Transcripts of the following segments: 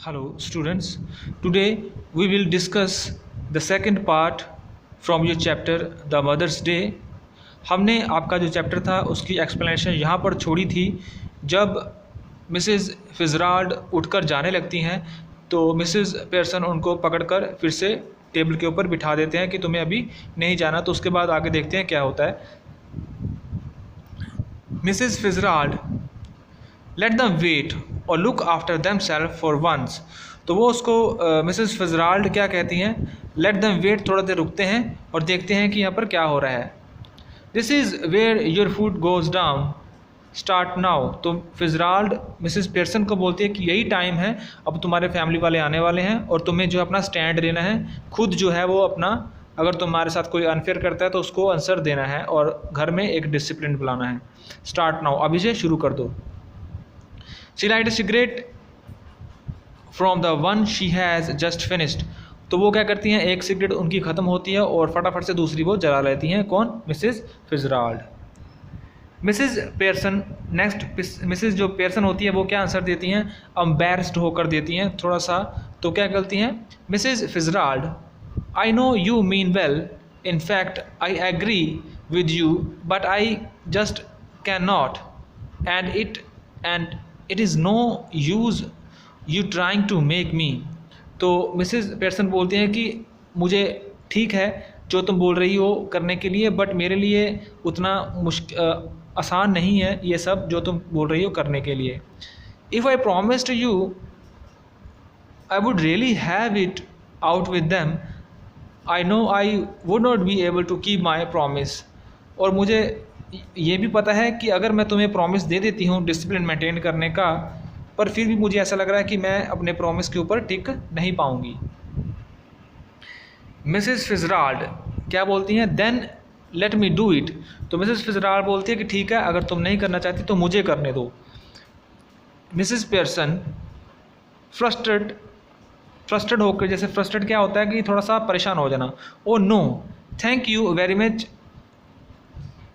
Hello students, today we will discuss the second part from your chapter The Mother's Day। हमने आपका जो chapter था उसकी explanation यहाँ पर छोड़ी थी। जब मिसेस फिजराल्ड उठकर जाने लगती हैं तो मिसेस पेयरसन उनको पकड़कर फिर से टेबल के ऊपर बिठा देते हैं कि तुम्हें अभी नहीं जाना। तो उसके बाद आगे देखते हैं क्या होता है। Mrs Fitzgerald let them wait और look after themselves for once. तो वो उसको मिसेस फिजराल्ड क्या कहती हैं, लेट दम वेट, थोड़ा देर रुकते हैं और देखते हैं कि यहाँ पर क्या हो रहा है। This is where your food goes down, start now. तो फिजराल्ड मिसेस पेयरसन को बोलती है कि यही टाइम है, अब तुम्हारे फैमिली वाले आने वाले हैं और तुम्हें जो अपना स्टैंड लेना है, खुद जो है वो अपना, अगर तुम्हारे साथ कोई अनफेयर करता है तो उसको आंसर देना है और घर में एक डिसिप्लिन बुलाना है। स्टार्ट नाउ, अभी से शुरू कर दो। She light a cigarette from the one she has just finished। तो वो क्या करती हैं, एक सिगरेट उनकी ख़त्म होती है और फटाफट से दूसरी वो जला लेती हैं। कौन? Mrs Fitzgerald. Mrs Pearson next, Mrs जो पेयरसन होती है वो क्या आंसर देती हैं, एम्बैरेस्ड होकर देती हैं थोड़ा सा। तो क्या करती हैं, Mrs Fitzgerald, I know you mean well, in fact I agree with you but I just can not and it is no use you trying to make me. तो मिसेस पेयरसन बोलती हैं कि मुझे ठीक है जो तुम बोल रही हो करने के लिए, बट मेरे लिए उतना आसान नहीं है ये सब जो तुम बोल रही हो करने के लिए। If I promised you I would really have it out with them, I know I would not be able to keep my promise. और मुझे ये भी पता है कि अगर मैं तुम्हें प्रॉमिस दे देती हूँ डिसिप्लिन मेंटेन करने का, पर फिर भी मुझे ऐसा लग रहा है कि मैं अपने प्रॉमिस के ऊपर टिक नहीं पाऊँगी। मिसेस फिजराल्ड क्या बोलती हैं, then let me do it. तो मिसेस फिजराल्ड बोलती है कि ठीक है, अगर तुम नहीं करना चाहती तो मुझे करने दो। मिसेस पेयरसन फ्रस्ट्रेट होकर, जैसे फ्रस्ट्रेट क्या होता है कि थोड़ा सा परेशान हो जाना, oh no thank you very much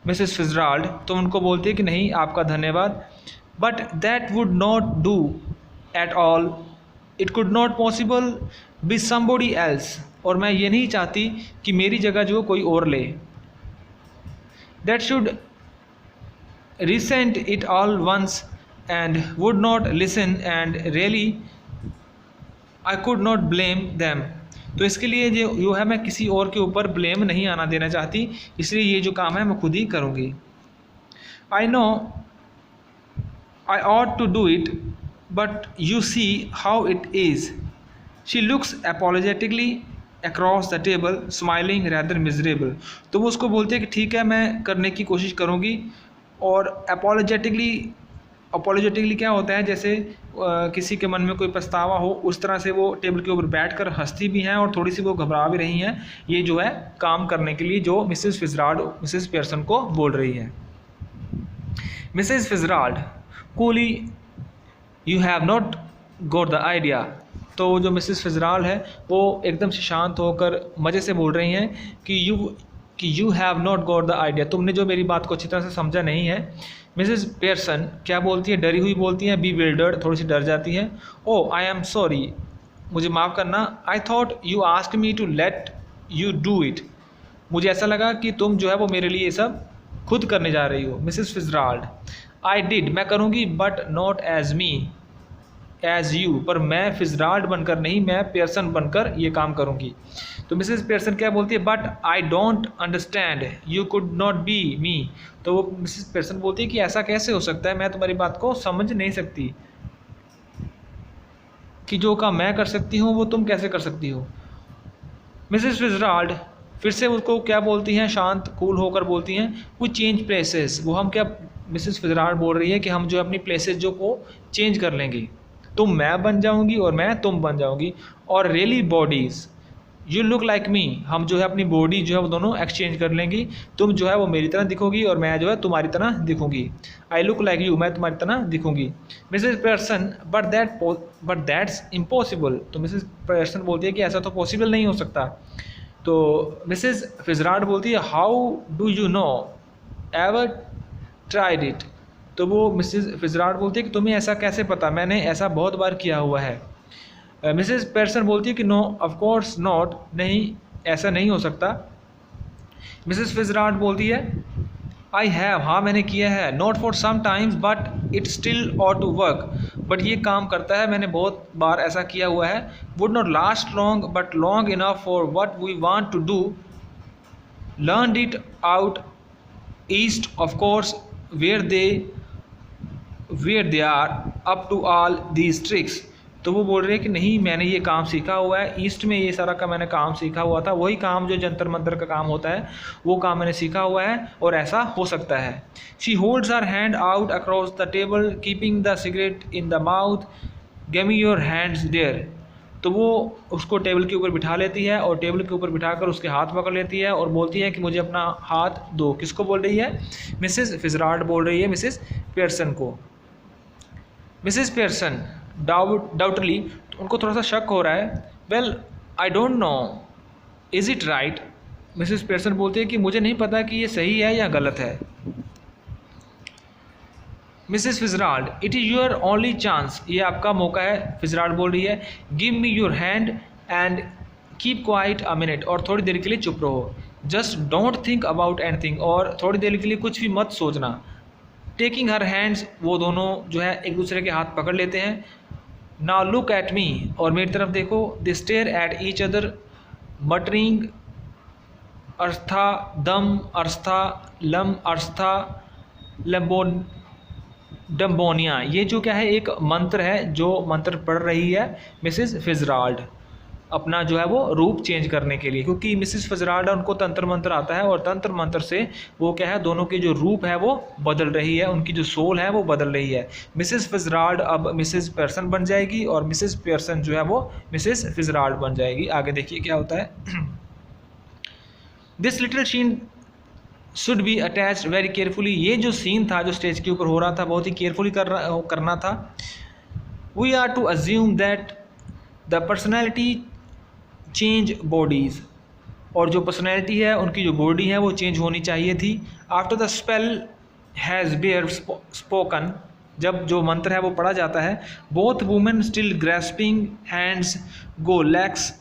Mrs Fitzgerald. तो उनको बोलती है कि नहीं आपका धन्यवाद, but that would not do at all, it could not possible be somebody else. और मैं ये नहीं चाहती कि मेरी जगह जो कोई और ले। That should resent it all once and would not listen and really I could not blame them. तो इसके लिए जो है मैं किसी और के ऊपर ब्लेम नहीं आना देना चाहती, इसलिए ये जो काम है मैं खुद ही करूँगी। I know I ought to do it but you see how it is. She looks apologetically across the table smiling rather miserable. तो वो उसको बोलते हैं कि ठीक है मैं करने की कोशिश करूँगी। और अपोलोजेटिकली क्या होता है, जैसे किसी के मन में कोई पछतावा हो, उस तरह से वो टेबल के ऊपर बैठकर हंसती भी हैं और थोड़ी सी वो घबरा भी रही हैं। ये जो है काम करने के लिए जो मिसेस फिजराल्ड मिसेस पेयरसन को बोल रही है। Mrs Fitzgerald coolie, you have not got the idea. तो जो मिसेस फिजराल्ड है वो एकदम से शांत होकर मज़े से बोल रही हैं कि you have not got the idea, तुमने जो मेरी बात को अच्छी तरह से समझा नहीं है। मिसेस पेयरसन क्या बोलती है, डरी हुई बोलती हैं, बी विल्डर्ड, थोड़ी सी डर जाती हैं। ओ आई एम सॉरी, मुझे माफ़ करना। I thought you asked me to let you do it, मुझे ऐसा लगा कि तुम जो है वो मेरे लिए ये सब खुद करने जा रही हो। मिसेस फिजराल्ड, आई डिड, मैं करूँगी, but not as me as you, पर मैं फिजराल्ड बनकर नहीं, मैं पेयरसन बनकर ये काम करूँगी। तो मिसेस पेयरसन क्या बोलती है, but I don't understand you could not be me. तो वो मिसेस पेयरसन बोलती है कि ऐसा कैसे हो सकता है, मैं तुम्हारी बात को समझ नहीं सकती कि जो काम मैं कर सकती हूँ वो तुम कैसे कर सकती हो। मिसेस फिजराल्ड फिर से उसको क्या बोलती हैं, शांत कूल होकर बोलती हैं, वी चेंज प्लेसेस। वो हम क्या, मिसेस फिजराल्ड बोल रही है कि हम जो अपनी प्लेसेस जो को चेंज कर लेंगे, तुम मैं बन जाऊंगी और मैं तुम बन जाऊंगी। और really bodies you look like me, हम जो है अपनी बॉडी जो है वो दोनों एक्सचेंज कर लेंगी, तुम जो है वो मेरी तरह दिखोगी और मैं जो है तुम्हारी तरह दिखूंगी। आई लुक लाइक यू, मैं तुम्हारी तरह दिखूंगी। Mrs Pearson, but that's impossible. तो मिसेस पेयरसन बोलती है कि ऐसा तो पॉसिबल नहीं हो सकता। तो मिसेस फिजराल्ड बोलती है, how do you know ever tried it. तो वो मिसेस फिजराल्ड बोलती है कि तुम्हें ऐसा कैसे पता, मैंने ऐसा बहुत बार किया हुआ है। मिसेस पेयरसन बोलती है कि नो ऑफ कोर्स नॉट, नहीं ऐसा नहीं हो सकता। मिसेस फिtzgerald बोलती है आई हैव, हाँ मैंने किया है, not for some times but it still ought to work, but ये काम करता है, मैंने बहुत बार ऐसा किया हुआ है। Would not last long but long enough for what we want to do, learn it out east of course where they are up to all these tricks. तो वो बोल रहे हैं कि नहीं मैंने ये काम सीखा हुआ है, ईस्ट में ये सारा का मैंने काम सीखा हुआ था, वही काम जो जंतर मंतर का काम होता है वो काम मैंने सीखा हुआ है और ऐसा हो सकता है। She holds her hand out across the table keeping the cigarette in the mouth, give me your hands there. तो वो उसको टेबल के ऊपर बिठा लेती है और टेबल के ऊपर बिठाकर उसके हाथ पकड़ लेती है और बोलती है कि मुझे अपना हाथ दो। किसको बोल रही है? मिसेस फिtzgerald बोल रही है मिसेस पेयरसन को। मिसेस पेयरसन डाउटली, उनको थोड़ा सा शक हो रहा है, well I don't know is it right. Mrs Pearson बोलती है कि मुझे नहीं पता कि ये सही है या गलत है। Mrs Fitzgerald, it is your only chance, ये आपका मौका है। फिtzgerald बोल रही है give me your hand and keep quiet a minute, और थोड़ी देर के लिए चुप रहो। Just don't think about anything, और थोड़ी देर के लिए कुछ भी मत सोचना। टेकिंग हर हैंड्स, वो दोनों जो है एक दूसरे के हाथ पकड़ लेते हैं। नाउ लुक एट मी, और मेरी तरफ देखो। They stare at each other muttering अर्था दम अर्था लम अर्था लम्बोन डम्बोनिया। ये जो क्या है, एक मंत्र है, जो मंत्र पढ़ रही है मिसेस फिtzgerald अपना जो है वो रूप चेंज करने के लिए, क्योंकि मिसेस फिtzgerald उनको तंत्र मंत्र आता है और तंत्र मंत्र से वो क्या है, दोनों के जो रूप है वो बदल रही है, उनकी जो सोल है वो बदल रही है। मिसेस फिtzgerald अब मिसेस पेयरसन बन जाएगी और मिसेस पेयरसन जो है वो मिसेस फिtzgerald बन जाएगी। आगे देखिए क्या होता है। This little scene should be attached very carefully, ये जो सीन था जो स्टेज के ऊपर हो रहा था बहुत ही केयरफुली करना था। We are to assume that the personality change bodies, और जो पर्सनैलिटी है उनकी जो बॉडी है वो चेंज होनी चाहिए थी। After the spell has bare spoken, जब जो मंत्र है वो पढ़ा जाता है, both women still grasping hands go lax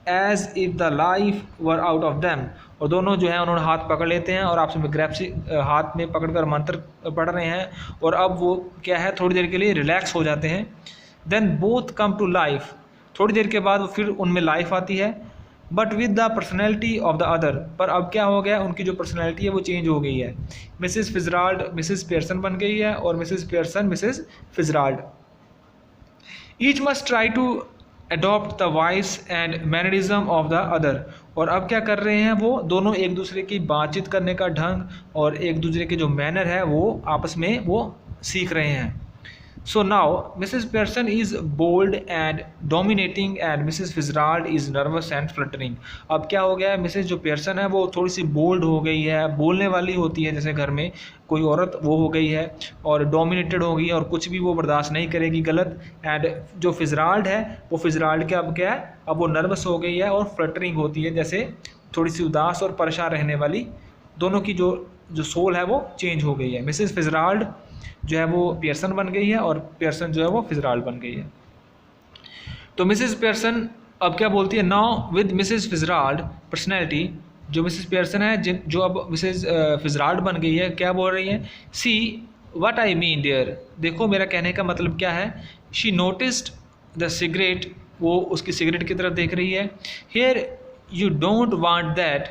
as if the life were out of them, और दोनों जो है उन्होंने हाथ पकड़ लेते हैं और आपस में ग्रैप्सी हाथ में पकड़कर मंत्र पढ़ रहे हैं, और अब वो क्या है थोड़ी देर के लिए रिलैक्स हो जाते हैं। Then both come to life, थोड़ी देर के बाद वो फिर उनमें लाइफ आती है, but with the personality of the other, पर अब क्या हो गया, उनकी जो पर्सनैलिटी है वो चेंज हो गई है। मिसेस फिtzgerald मिसेस पेयरसन बन गई है और Mrs Pearson Mrs Fitzgerald. Each must try to adopt the voice and mannerism of the other, और अब क्या कर रहे हैं, वो दोनों एक दूसरे की बातचीत करने का ढंग और एक दूसरे के जो मैनर है वो आपस में वो सीख रहे हैं। So now Mrs. Pearson is bold and dominating and Mrs. Fitzgerald is nervous and fluttering। अब क्या हो गया है, मिसेस जो पेयरसन है वो थोड़ी सी बोल्ड हो गई है, बोलने वाली होती है जैसे घर में कोई औरत, वो हो गई है, और डोमिनेटेड हो गई है और कुछ भी वो बर्दाश्त नहीं करेगी गलत। एंड जो फिtzgerald है वो फिtzgerald के अब क्या है, अब वो नर्वस हो गई है और फ्लटरिंग होती है, जैसे थोड़ी सी उदास और परेशान रहने वाली। दोनों की जो सोल है वो चेंज हो गई है। मिसेस फिtzgerald जो है वो पेयरसन बन गई है और पेयरसन जो है वो फिtzgerald बन गई है। तो मिसेस पेयरसन अब क्या बोलती है, नाउ विद मिसेस फिtzgerald पर्सनैलिटी, जो मिसेस पेयरसन है जो अब मिसेस फिtzgerald बन गई है, क्या बोल रही है, see what I mean dear, देखो मेरा कहने का मतलब क्या है। शी नोटिस्ड द सिगरेट, वो उसकी सिगरेट की तरफ देख रही है। Here you don't want that,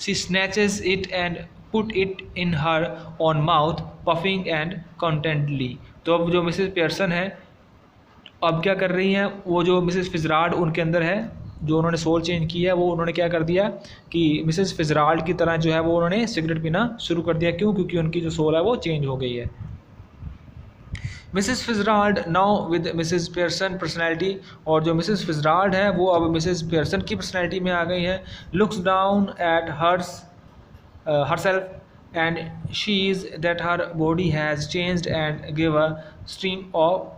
she snatches it and put it in her own mouth puffing and contentedly. तो अब जो मिसेस पेयरसन है अब क्या कर रही हैं, वो जो मिसेस फिtzgerald उनके अंदर है, जो उन्होंने सोल चेंज की है, वो उन्होंने क्या कर दिया कि मिसेस फिtzgerald की तरह जो है वो उन्होंने सिगरेट पीना शुरू कर दिया। क्यों? क्योंकि उनकी जो सोल है वो चेंज हो गई है। Mrs Fitzgerald now with Mrs Pearson personality, और जो मिसेस फिtzgerald है वो अब मिसेस पेयरसन की पर्सनैलिटी में आ गई है। Looks down at herself and she is that her body has changed and give a stream of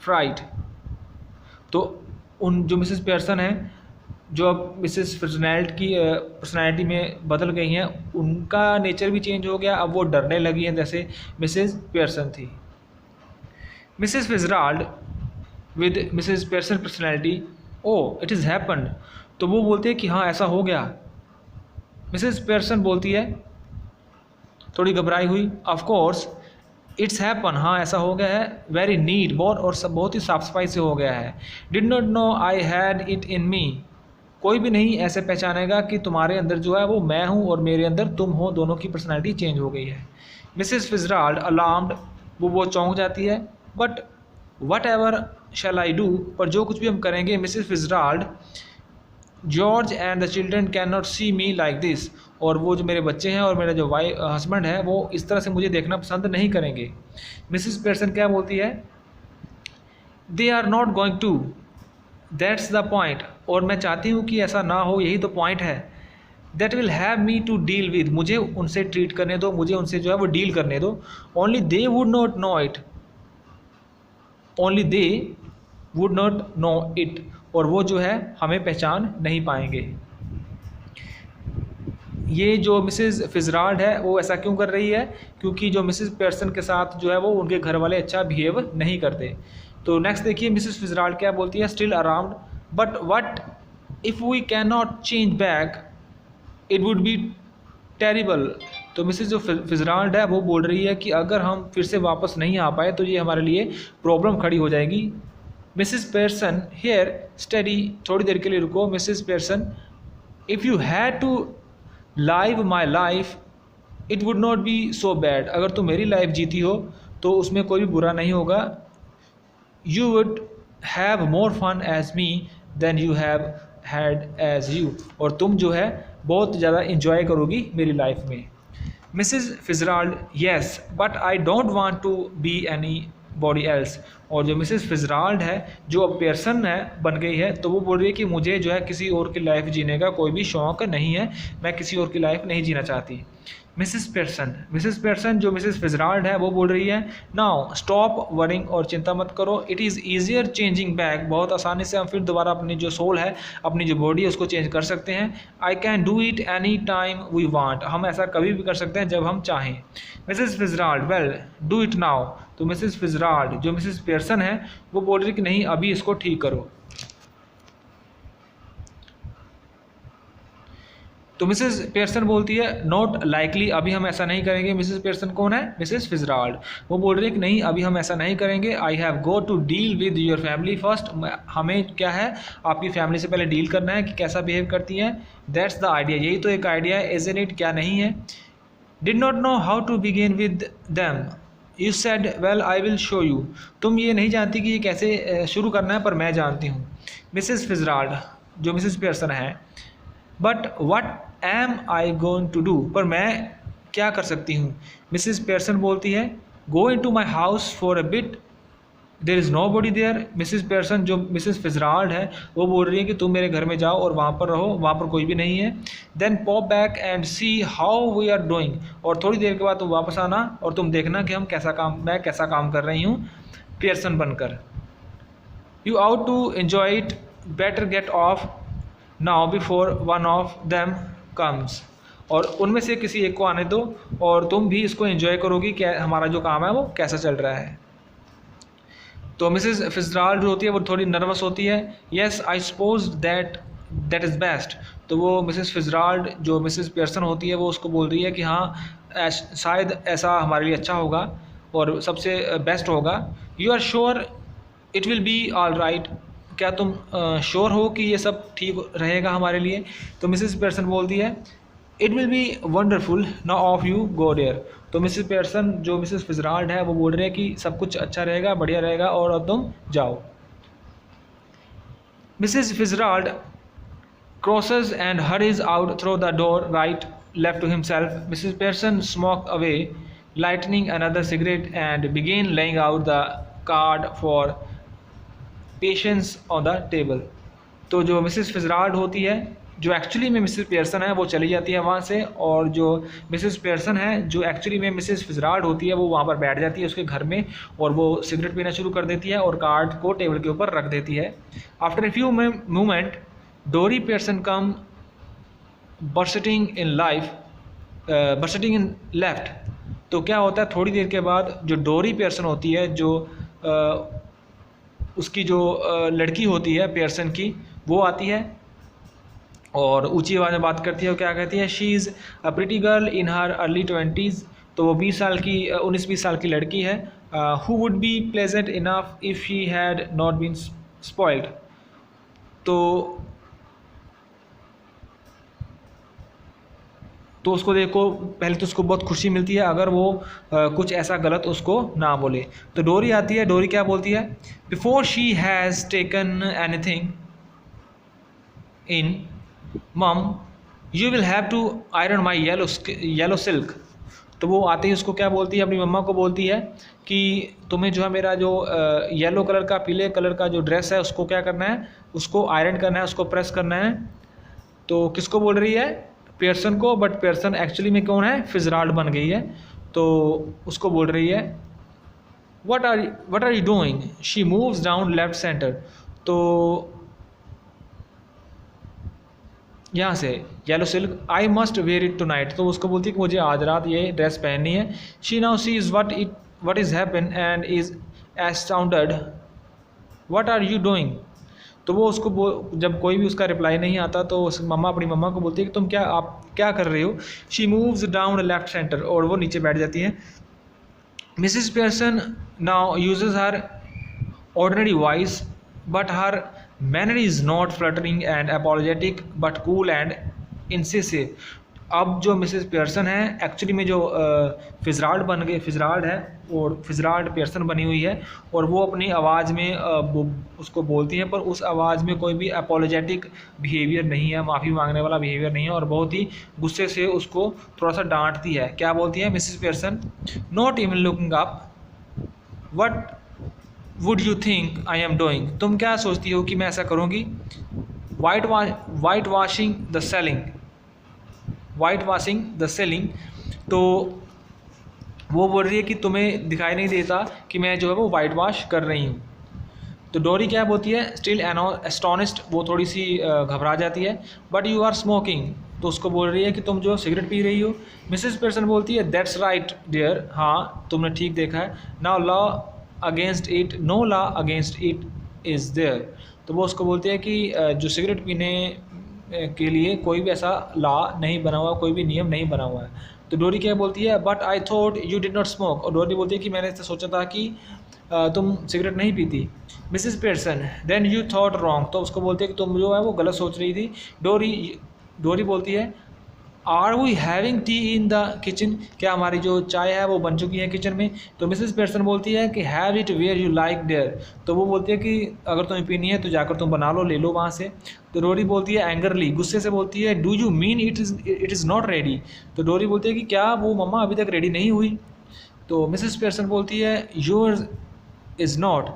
fright। तो उन जो मिसेस पेयरसन है जो अब मिसेस फिtzgerald की पर्सनैलिटी में बदल गई हैं, उनका नेचर भी चेंज हो गया, अब वो डरने लगी हैं जैसे मिसेस पेयरसन थी। Mrs Fitzgerald with Mrs Pearson personality, oh it is happened. तो वो बोलते हैं कि हाँ ऐसा हो गया। मिसेस पेयरसन बोलती है थोड़ी घबराई हुई, ऑफ कोर्स इट्स हैपन, हाँ ऐसा हो गया है, वेरी नीट, बहुत और सब बहुत ही साफ सफाई से हो गया है। Did not know I had it in me, कोई भी नहीं ऐसे पहचानेगा कि तुम्हारे अंदर जो है वो मैं हूँ और मेरे अंदर तुम हो, दोनों की पर्सनैलिटी चेंज हो गई है। मिसेस फिजराल्ड अलार्म्ड, वो चौंक जाती है, but whatever shall I do, पर जो कुछ भी हम करेंगे Mrs Fitzgerald, George and the children can not see me like this, और वो जो मेरे बच्चे हैं और मेरा जो हस्बैंड है वो इस तरह से मुझे देखना पसंद नहीं करेंगे। मिसेस पेयरसन क्या बोलती है, they are not going to, that's the point, और मैं चाहती हूँ कि ऐसा ना हो, यही तो पॉइंट है। That will have me to deal with, मुझे उनसे ट्रीट करने दो, मुझे उनसे जो है वो डील करने दो। Only they would not know it, only they would not know it, और वो जो है हमें पहचान नहीं पाएंगे। ये जो मिसेस फिजराल्ड है वो ऐसा क्यों कर रही है, क्योंकि जो मिसेस पेयरसन के साथ जो है वो उनके घर वाले अच्छा बिहेव नहीं करते। तो नेक्स्ट देखिए मिसेस फिजराल्ड क्या बोलती है, still around, but what if we can not change back, it would be terrible. तो मिसेस जो फिजराल्ड है वो बोल रही है कि अगर हम फिर से वापस नहीं आ पाए तो ये हमारे लिए प्रॉब्लम खड़ी हो जाएगी। मिसेस पेयरसन हियर स्टडी, थोड़ी देर के लिए रुको। Mrs Pearson, if you had to live my life it would not be so bad, अगर तुम मेरी लाइफ जीती हो तो उसमें कोई भी बुरा नहीं होगा। You would have more fun as me than you have had as you, और तुम जो है बहुत ज़्यादा इंजॉय करोगी मेरी लाइफ में। Mrs Fitzgerald, yes but I don't want to be anybody else, और जो मिसेस फिजराल्ड है जो अब पेयरसन है बन गई है, तो वो बोल रही है कि मुझे जो है किसी और की लाइफ जीने का कोई भी शौक़ नहीं है, मैं किसी और की लाइफ नहीं जीना चाहती। मिसेस पेयरसन जो मिसेस फिजराल्ड है वो बोल रही है, नाउ स्टॉप वरिंग, और चिंता मत करो, it is easier changing back, बहुत आसानी से हम फिर दोबारा अपनी जो सोल है, अपनी जो बॉडी है उसको चेंज कर सकते हैं। I can do it any time we want, हम ऐसा कभी भी कर सकते हैं जब हम चाहें। Mrs Fitzgerald, well do it now, तो मिसेस फिजराल्ड जो मिसेस पेयरसन है वो बोल रही कि नहीं अभी इसको ठीक करो। तो मिसेस पेयरसन बोलती है नॉट लाइकली, अभी हम ऐसा नहीं करेंगे। मिसेस पेयरसन कौन है, मिसेस फिजराल्ड, वो बोल रही है कि नहीं अभी हम ऐसा नहीं करेंगे। I have go to deal with your family first, हमें क्या है आपकी फैमिली से पहले डील करना है कि कैसा बिहेव करती है। दैट्स द आइडिया, यही तो एक आइडिया है, इज़न्ट इट, क्या नहीं है। Did not know how to begin with them, you said well I will show you, तुम ये नहीं जानती कि ये कैसे शुरू करना है, पर मैं जानती हूँ। मिसेस फिजराल्ड जो मिसेस पेयरसन है, but what am I going to do, पर मैं क्या कर सकती हूँ। मिसेस पेयरसन बोलती है go into my house for a bit, there is nobody there. Mrs Pearson जो मिसेस फिजराल्ड है वो बोल रही है कि तुम मेरे घर में जाओ और वहाँ पर रहो, वहाँ पर कोई भी नहीं है। Then pop back and see how we are doing, और थोड़ी देर के बाद तुम वापस आना और तुम देखना कि मैं कैसा काम कर रही हूँ पेयरसन बनकर। You ought to enjoy it, better get off now before one of them comes, और उनमें से किसी एक को आने दो और तुम भी इसको एंजॉय करोगी कि हमारा जो काम है वो कैसा चल रहा है। तो मिसेस फिजराल्ड जो होती है वो थोड़ी नर्वस होती है। Yes I suppose that is best, तो वो मिसेस फिजराल्ड जो मिसेस पेयरसन होती है वो उसको बोल रही है कि हाँ शायद ऐसा हमारे लिए अच्छा होगा और सबसे बेस्ट होगा। You are sure it will be all right, क्या तुम श्योर हो कि ये सब ठीक रहेगा हमारे लिए। तो मिसेस पेयरसन बोलती है it will be wonderful now off you go there, तो मिसेस पेयरसन जो मिसेस फिजराल्ड है वो बोल रहे हैं कि सब कुछ अच्छा रहेगा, बढ़िया रहेगा, और अब तुम जाओ। Mrs Fitzgerald crosses and hurries out through the door right left to himself. Mrs. Pearson smoked away, lighting another cigarette and began laying out the card for patience on the table. तो जो Mrs Fitzgerald होती है जो actually में Mrs Pearson है वो चली जाती है वहाँ से, और जो मिसेस पेयरसन है जो एक्चुअली में मिसेस फिजराल्ड होती है वो वहाँ पर बैठ जाती है उसके घर में और वो सिगरेट पीना शुरू कर देती है और कार्ड को टेबल के ऊपर रख देती है। आफ्टर ए फ्यू मोमेंट डोरी Pearson come bursting in left, तो क्या होता है थोड़ी देर के बाद जो डोरी पेयरसन होती है जो उसकी जो लड़की होती है पियर्सन की, वो आती है और ऊंची आवाज़ में बात करती है और क्या कहती है, she is a pretty girl in her early 20s। तो वो 20 साल की 19-20 साल की लड़की है। Who would be pleasant enough if she had not been spoiled. तो उसको देखो, पहले तो उसको बहुत खुशी मिलती है अगर वो कुछ ऐसा गलत उसको ना बोले। तो डोरी आती है, डोरी क्या बोलती है, before she has taken anything in mum you will have to iron my yellow silk. तो वो आते ही उसको क्या बोलती है, अपनी मम्मा को बोलती है कि तुम्हें जो है मेरा जो येलो कलर का, पीले कलर का जो ड्रेस है उसको क्या करना है, उसको आयरन करना है, उसको प्रेस करना है। तो किसको बोल रही है, पियर्सन को, बट पियर्सन एक्चुअली में कौन है, फिजराल्ड बन गई है। तो उसको बोल रही है what are you doing, she moves down left centre. तो यहाँ से yellow silk, I must wear it tonight. तो उसको बोलती है कि मुझे आज रात ये ड्रेस पहननी है। She now sees what is happen and is astounded, what are you doing. तो वो उसको जब कोई भी उसका रिप्लाई नहीं आता तो मम्मा अपनी मम्मा को बोलती है कि आप क्या कर रहे हो। She moves down left centre, और वो नीचे बैठ जाती है। Mrs Pearson now uses her ordinary voice but her manner is not fluttering and apologetic but cool and incisive. अब जो मिसेस पियर्सन है एक्चुअली में जो फिजराल्ड है और फिजराल्ड पियर्सन बनी हुई है, और वो अपनी आवाज़ में उसको बोलती हैं, पर उस आवाज़ में कोई भी अपोलोजेटिक बिहेवियर नहीं है, माफ़ी मांगने वाला बिहेवियर नहीं है, और बहुत ही गुस्से से उसको थोड़ा सा डांटती है। क्या बोलती है Mrs Pearson, not even looking up, what would you think I am doing. तुम क्या सोचती हो कि मैं ऐसा करूँगी। White washing the selling. तो वो बोल रही है कि तुम्हें दिखाई नहीं देता कि मैं जो है वो वाइट वॉश कर रही हूँ। तो डोरी क्या बोलती है, स्टिल एस्टोनिस्ड, वो थोड़ी सी घबरा जाती है, बट यू आर स्मोकिंग। तो उसको बोल रही है कि तुम जो सिगरेट पी रही हो। मिसेस पियर्सन बोलती है दैट्स राइट डियर, हाँ तुमने ठीक देखा है। Now no law against it is there. तो वो उसको बोलती है कि जो सिगरेट पीने के लिए कोई भी ऐसा लॉ नहीं बना हुआ, कोई भी नियम नहीं बना हुआ है। तो डोरी क्या बोलती है, but I thought you did not smoke. और डोरी बोलती है कि मैंने इससे सोचा था कि तुम सिगरेट नहीं पीती। Mrs Pearson then you thought wrong. तो उसको बोलती है कि तुम जो है वो गलत सोच रही थी। डोरी बोलती है are we having tea in the kitchen, क्या हमारी जो चाय है वो बन चुकी है किचन में। तो मिसेस पियर्सन बोलती है कि have it where you like there. तो वो बोलती है कि अगर तुम्हें पीनी है तो जाकर तुम बना लो, ले लो वहाँ से। तो डोरी बोलती है एंगरली, गुस्से से बोलती है do you mean it is not ready. तो डोरी बोलती है कि क्या वो मम्मा अभी तक रेडी नहीं हुई। तो मिसेस पियर्सन बोलती है योर इज़ नॉट,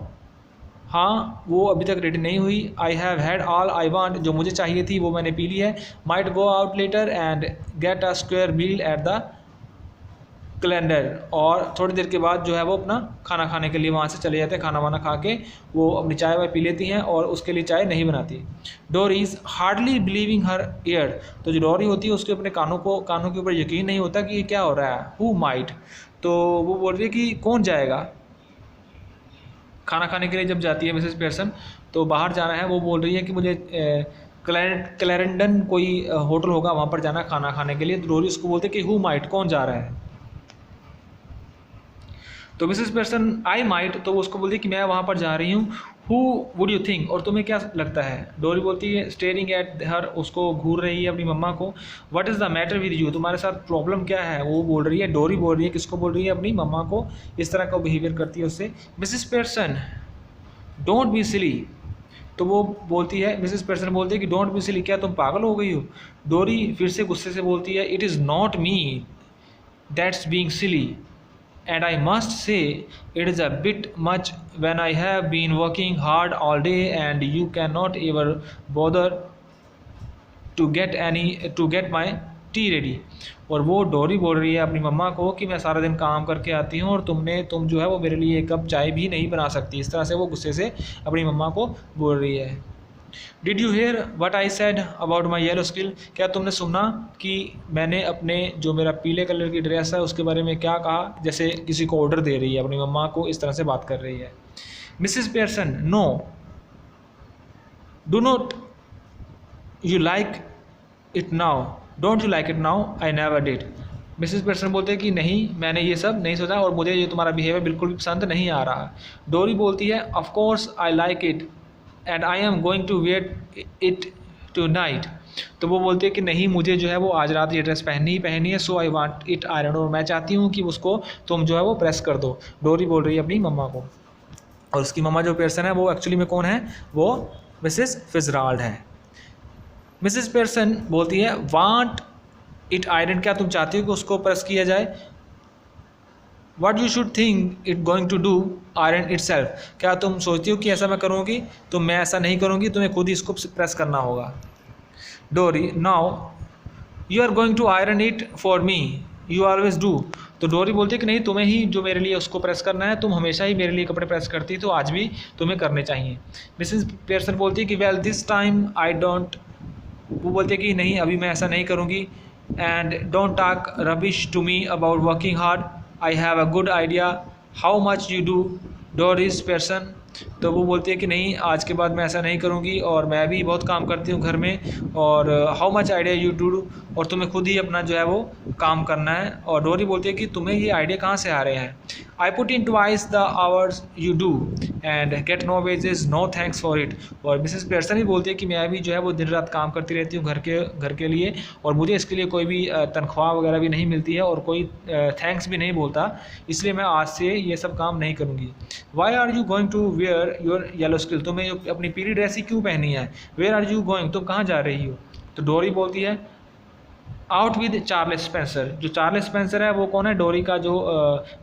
हाँ वो अभी तक रेडी नहीं हुई। I have had all I want, जो मुझे चाहिए थी वो मैंने पी ली है। Might go out later and get a square meal at the calendar. और थोड़ी देर के बाद जो है वो अपना खाना खाने के लिए वहाँ से चले जाते हैं, खाना वाना खा के वो अपनी चाय वाय पी लेती हैं और उसके लिए चाय नहीं बनाती। डोरी is hardly believing her year. तो जो डोरी होती है उसके अपने कानों के ऊपर यकीन नहीं होता कि ये क्या हो रहा है। हु माइट, तो वो बोल रही है कि कौन जाएगा। खाना खाने के लिए जब जाती है मिसेस पियर्सन तो बाहर जाना है, वो बोल रही है कि मुझे क्लैरेंडन कोई होटल होगा वहाँ पर जाना खाना खाने के लिए। तो डोरी उसको बोलते हैं कि हु माइट, कौन जा रहा है। तो मिसेस पियर्सन आई माइट, तो वो उसको बोलती है कि मैं वहाँ पर जा रही हूँ। हु वुड यू थिंक, और तुम्हें क्या लगता है। डोरी बोलती है स्टेयरिंग एट हर, उसको घूर रही है अपनी मम्मा को। What is the matter with you, तुम्हारे साथ प्रॉब्लम क्या है। वो बोल रही है, डोरी बोल रही है, किसको बोल रही है, अपनी मम्मा को। इस तरह का बिहेवियर करती है उससे। Mrs Pearson don't be silly. तो वो बोलती है, मिसेस पियर्सन बोलती है कि डोंट बी सिली, क्या तुम पागल हो गई हो। डोरी फिर से गुस्से से बोलती है it is not me that's being silly and I must say it is a bit much when I have been working hard all day and you cannot ever bother to get my tea ready। और वो डोरी बोल रही है अपनी मम्मा को कि मैं सारा दिन काम करके आती हूँ और तुम जो है वो मेरे लिए एक कप चाय भी नहीं बना सकती। इस तरह से वो गुस्से से अपनी मम्मा को बोल रही है। Did you here what I said about my yellow skill, क्या तुमने सुना कि मैंने अपने जो मेरा पीले कलर की ड्रेस है उसके बारे में क्या कहा। जैसे किसी को ऑर्डर दे रही है, अपनी मम्मा को इस तरह से बात कर रही है। Mrs Pearson, no, do not you like it now, don't you like it now, I never did. Mrs Pearson बोलते हैं कि नहीं, मैंने ये सब नहीं सोचा और मुझे ये तुम्हारा बिहेवियर बिल्कुल भी पसंद नहीं आ रहा। डोरी बोलती है of course I like it and I am going to wear it tonight. तो वो बोलती है कि नहीं, मुझे जो है वो आज रात ये ड्रेस पहननी ही पहननी है, सो आई वांट इट आयरन, और मैं चाहती हूँ कि उसको तुम जो है वो प्रेस कर दो। डोरी बोल रही है अपनी मम्मा को, और उसकी मम्मा जो पेयरसन है वो एक्चुअली में कौन है, वो मिसिस फिtzgerald है। मिसिस पेयरसन बोलती है वांट इट आयरन, क्या तुम चाहती हो कि उसको प्रेस किया जाए। What you should think it going to do iron itself, क्या तुम सोचती हो कि ऐसा मैं करूँगी, तो मैं ऐसा नहीं करूँगी, तुम्हें खुद ही इसको प्रेस करना होगा। Doris, now you are going to iron it for me, you always do. तो डोरी बोलती है कि नहीं, तुम्हें ही जो मेरे लिए उसको प्रेस करना है, तुम हमेशा ही मेरे लिए कपड़े प्रेस करती, तो आज भी तुम्हें करने चाहिए। मिसिस पेयरसन बोलती है कि well this time I don't, वो बोलते हैं कि नहीं, अभी मैं ऐसा नहीं करूँगी। And don't talk rubbish to me about working hard, I have a good idea how much you do Doris Pearson. तो वो बोलती है कि नहीं, आज के बाद मैं ऐसा नहीं करूँगी, और मैं भी बहुत काम करती हूँ घर में, और how much idea you do, और तुम्हें खुद ही अपना जो है वो काम करना है। और डोरी बोलती है कि तुम्हें ये आइडिया कहाँ से आ रहे हैं। I put in twice the hours you do and get no wages, no thanks for it. और मिसेस पेयरसन भी बोलती है कि मैं भी जो है वो दिन रात काम करती रहती हूँ घर के लिए, और मुझे इसके लिए कोई भी तनख्वाह वगैरह भी नहीं मिलती है, और कोई थैंक्स भी नहीं बोलता, इसलिए मैं आज से ये सब काम नहीं करूँगी। Why are you going to wear your yellow स्किल, तुम्हें अपनी पीली ड्रेस ही क्यों पहनी है। वेयर आर यू गोइंग, तुम कहाँ जा रही हो। तो डोरी बोलती है आउट विद चार्ल्स स्पेंसर। जो चार्ल्स स्पेंसर है वो कौन है, डोरी का जो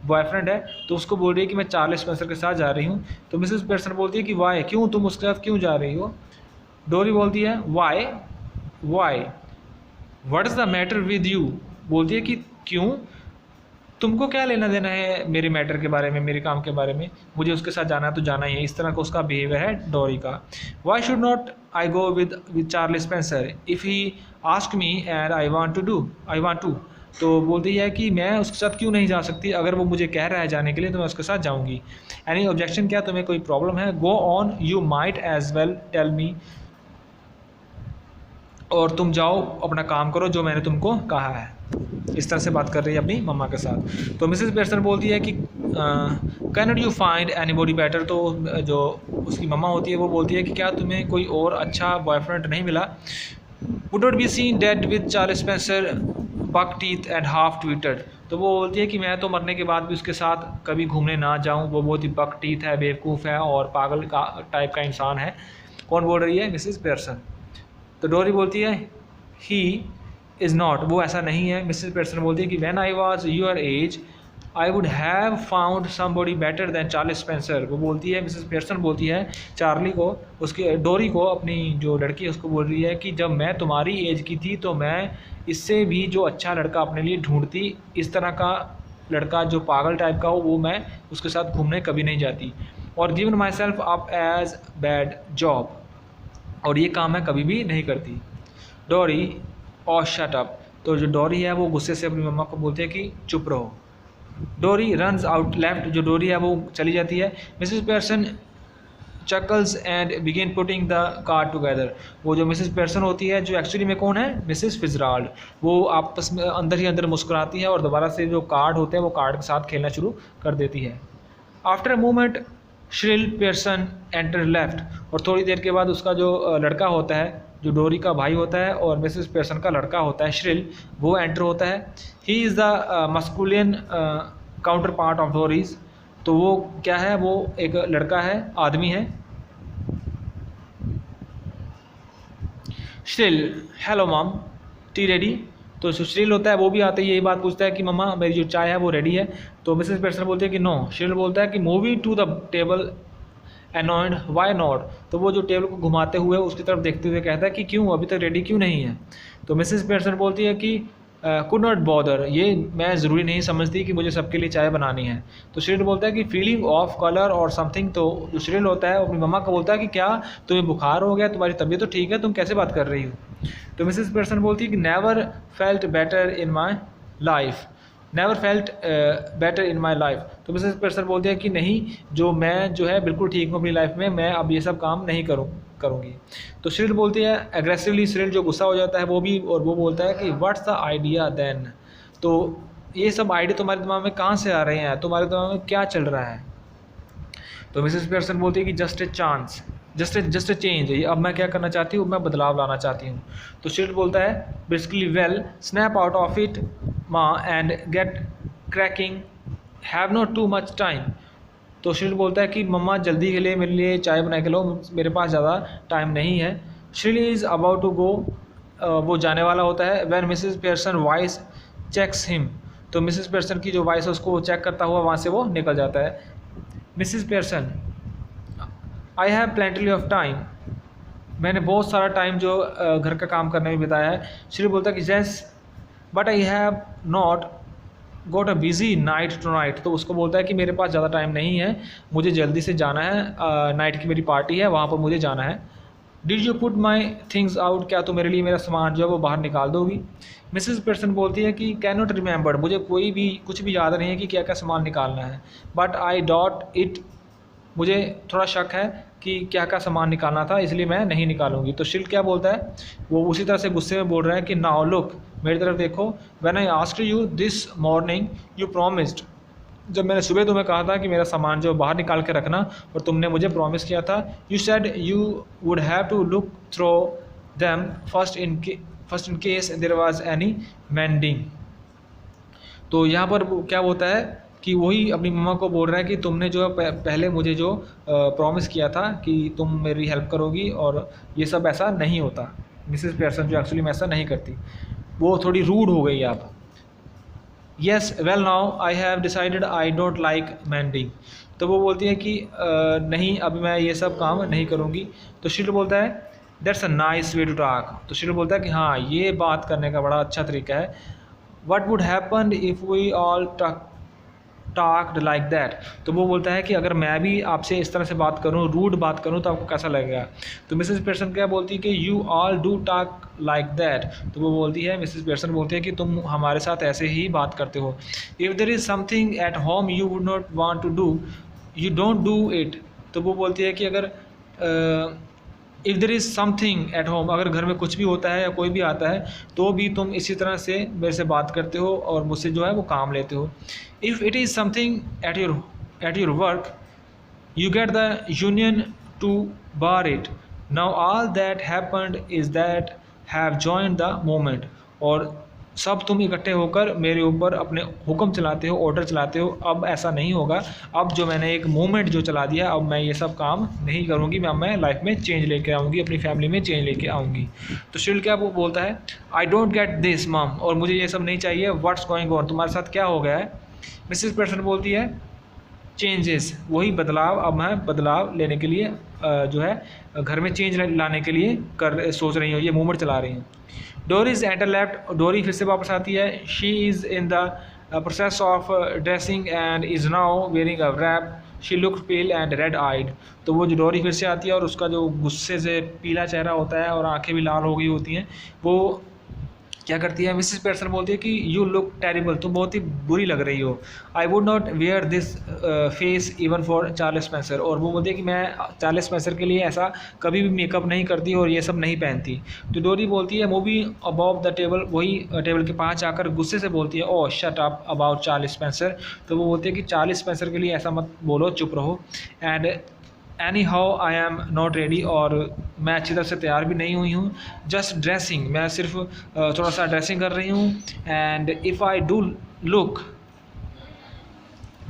बॉयफ्रेंड है, तो उसको बोल रही है कि मैं चार्ल्स स्पेंसर के साथ जा रही हूँ। तो मिसेस पेयरसन बोलती है कि वाई, क्यों, तुम उसके साथ क्यों जा रही हो। डोरी बोलती है why, what is the matter with you, बोलती है कि क्यों, तुमको क्या लेना देना है मेरे मैटर के बारे में, मेरे काम के बारे में, मुझे उसके साथ जाना है तो जाना ही है। इस तरह का उसका बिहेवियर है डोरी का। Why should not I go with Charles Spencer if he ask me and I want to. तो बोलती है कि मैं उसके साथ क्यों नहीं जा सकती, अगर वो मुझे कह रहा है जाने के लिए तो मैं उसके साथ जाऊँगी। एनी ऑब्जेक्शन, क्या तुम्हें कोई प्रॉब्लम है। Go on, you might as well tell me, और तुम जाओ अपना काम करो जो मैंने तुमको कहा है। इस तरह से बात कर रही है अपनी मम्मा के साथ। तो मिसेस पेयरसन बोलती है कि can not you find anybody better. तो जो उसकी मम्मा होती है वो बोलती है कि क्या तुम्हें कोई और अच्छा बॉयफ्रेंड नहीं मिला। Would not be seen dead with Charles Spencer buck teeth and half witted. तो वो बोलती है कि मैं तो मरने के बाद भी उसके साथ कभी घूमने ना जाऊँ, वो बहुत ही बक टीथ है, बेवकूफ़ है और पागल का टाइप का इंसान है। कौन बोल रही है, मिसेस पेयरसन। तो डोरी बोलती है ही इज़ नॉट, वो ऐसा नहीं है। मिसेस पेयरसन बोलती है कि when I was your age I would have found somebody better than Charles Spencer. वो बोलती है, मिसेस पेयरसन बोलती है चार्ली को, उसकी डोरी को, अपनी जो लड़की है उसको बोल रही है कि जब मैं तुम्हारी एज की थी तो मैं इससे भी जो अच्छा लड़का अपने लिए ढूंढती, इस तरह का लड़का जो पागल टाइप का हो वो मैं उसके साथ घूमने कभी नहीं जाती। और given myself up as bad job, और ये काम मैं कभी भी नहीं करती। डोरी और शट अप। तो जो डोरी है वो गुस्से से अपनी मम्मा को बोलती है कि चुप रहो। डोरी रन्स आउट लेफ्ट, जो डोरी है वो चली जाती है। Mrs Pearson chuckles and begin putting the card together. वो जो मिसेस पेयरसन होती है जो एक्चुअली में कौन है, मिसेस फिtzgerald, वो आपस में अंदर ही अंदर मुस्कुराती है और दोबारा से जो कार्ड होते हैं वो कार्ड के साथ खेलना शुरू कर देती है। After a moment shrill Pearson enter left. और थोड़ी देर के बाद उसका जो लड़का होता है, जो डोरी का भाई होता है और मिसेस पेयरसन का लड़का होता है श्रिल, वो एंटर होता है। He is the masculine counterpart of Doris. तो वो क्या है, वो एक लड़का है, आदमी है। Shrill, hello mom, T ready. तो जो श्रिल होता है वो भी आता है, यही बात पूछता है कि मम्मा मेरी जो चाय है वो रेडी है। तो मिसेस पेयरसन बोलती है कि नो। श्रिल बोलता है कि moving to the table annoyed, why not. तो वो जो टेबल को घुमाते हुए उसकी तरफ देखते हुए कहता है कि क्यों अभी तक रेडी क्यों नहीं है। तो मिसेस पेयरसन बोलती है कि कुड नॉट बॉदर, ये मैं ज़रूरी नहीं समझती कि मुझे सबके लिए चाय बनानी है। तो श्रिल बोलता है कि फीलिंग ऑफ कलर और समथिंग। तो जो श्रिल होता है अपनी मम्मा को बोलता है कि क्या तुम्हें बुखार हो गया, तुम्हारी तबीयत तो ठीक है, तुम कैसे बात कर रही हो। तो मिसेस पेयरसन बोलती है कि never felt better in my life, never felt better in my life. तो मिसेस पेयरसन बोलती है कि नहीं, जो मैं जो है बिल्कुल ठीक हूँ अपनी लाइफ में, मैं अब ये सब काम नहीं करूँगी। तो शिरिल बोलती है एग्रेसिवली, शिरिल जो गुस्सा हो जाता है वो भी, और वो बोलता है कि व्हाट्स द आइडिया देन। तो ये सब आइडिया तुम्हारे दिमाग में कहाँ से आ रहे हैं, तुम्हारे दिमाग में क्या चल रहा है। तो मिसेस पेयरसन बोलती है कि just a chance, just a change, अब मैं क्या करना चाहती हूँ, मैं बदलाव लाना चाहती हूँ। तो शिरिल बोलता है basically well snap out of it mum and get cracking, have not too much time. तो शिरिल बोलता है कि मम्मा जल्दी के लिए मेरे लिए चाय बना के लो, मेरे पास ज़्यादा टाइम नहीं है। Cyril is about to go, वो जाने वाला होता है। When Mrs Pearson voice checks him, तो मिसेस पेयरसन की जो वॉइस है उसको चेक करता हुआ वहाँ से वो निकल जाता है। Mrs Pearson I have plenty of time, मैंने बहुत सारा टाइम जो घर का काम करने में बिताया है। श्री बोलता है कि yes but I have not got a busy night tonight. तो उसको बोलता है कि मेरे पास ज़्यादा टाइम नहीं है, मुझे जल्दी से जाना है, नाइट की मेरी पार्टी है, वहाँ पर मुझे जाना है। Did you put my things out, क्या तो मेरे लिए मेरा सामान जो है वो बाहर निकाल दोगी। मिसेस पेयरसन बोलती है कि कैन नॉट रिमेंबर, मुझे कुछ भी याद नहीं है कि क्या क्या सामान निकालना है। बट आई डॉट इट, मुझे थोड़ा शक है कि क्या क्या सामान निकालना था, इसलिए मैं नहीं निकालूंगी। तो शिल क्या बोलता है, वो उसी तरह से गुस्से में बोल रहा है कि नाउ लुक, मेरी तरफ देखो, when I asked you this morning you promised, जब मैंने सुबह तुम्हें कहा था कि मेरा सामान जो बाहर निकाल के रखना, और तुमने मुझे प्रॉमिस किया था, you said you would have to look through them first in case there was any mending. तो यहाँ पर क्या होता है कि वही अपनी मम्मा को बोल रहा है कि तुमने जो पहले मुझे जो प्रॉमिस किया था कि तुम मेरी हेल्प करोगी, और ये सब ऐसा नहीं होता। मिसेस पेयरसन जो एक्चुअली में ऐसा नहीं करती, वो थोड़ी रूड हो गई आप। Yes well now I have decided I don't like mending. तो वो बोलती है कि नहीं, अभी मैं ये सब काम नहीं करूँगी। तो शिल बोलता है that's a nice way to talk. तो शिल बोलता है कि हाँ, ये बात करने का बड़ा अच्छा तरीका है। What would happen if we all talked like that. तो वो बोलता है कि अगर मैं भी आपसे इस तरह से बात करूं, रूड बात करूं, तो आपको कैसा लगेगा। तो मिसेस पेयरसन क्या बोलती है कि you all do talk like that. तो वो बोलती है, मिसेस पेयरसन बोलती है कि तुम हमारे साथ ऐसे ही बात करते हो। If there is something at home you would not want to do, you don't do it. तो वो बोलती है कि अगर if there is something at home, अगर घर में कुछ भी होता है या कोई भी आता है तो भी तुम इसी तरह से मेरे से बात करते हो और मुझसे जो है वो काम लेते हो। If it is something at your work you get the union to bar it. Now all that happened is that have joined the moment. और सब तुम इकट्ठे होकर मेरे ऊपर अपने हुक्म चलाते हो, ऑर्डर चलाते हो। अब ऐसा नहीं होगा, अब जो मैंने एक मूवमेंट जो चला दिया, अब मैं ये सब काम नहीं करूँगी, मैं लाइफ में चेंज लेके आऊँगी, अपनी फैमिली में चेंज लेके आऊँगी। तो शिल क्या वो बोलता है, आई डोंट गेट दिस मम, और मुझे ये सब नहीं चाहिए, व्हाट्स गोइंग ऑन, तुम्हारे साथ क्या हो गया है। मिसेस पेयरसन बोलती है चेंजेस, वही बदलाव, अब मैं बदलाव लेने के लिए जो है घर में चेंज लाने के लिए सोच रही हूँ, ये मूवमेंट चला रही हूँ। डोरी इज़ एंटर लेफ्ट, डोरी फिर से वापस आती है। She is in the process of dressing and is now wearing a wrap, she look pale and red eyed. तो वो जो डोरी फिर से आती है और उसका जो गुस्से से पीला चेहरा होता है और आंखें भी लाल हो गई होती हैं, वो क्या करती है, मिसेस पेयरसन बोलती है कि यू लुक टेरिबल, तुम बहुत ही बुरी लग रही हो। I would not wear this face even for Charles Spencer, और वो बोलती है कि मैं चार्ल्स स्पेंसर के लिए ऐसा कभी भी मेकअप नहीं करती और ये सब नहीं पहनती। तो डोरी बोलती है मूविंग अबव द टेबल, वही टेबल के पास जाकर गुस्से से बोलती है oh shut up about Charles Spencer. तो वो बोलती है कि चार्ल्स स्पेंसर के लिए ऐसा मत बोलो, चुप रहो। And any how I am not ready, और मैं अच्छी तरह से तैयार भी नहीं हुई हूँ। जस्ट ड्रेसिंग, मैं सिर्फ थोड़ा सा ड्रेसिंग कर रही हूँ। And if I do look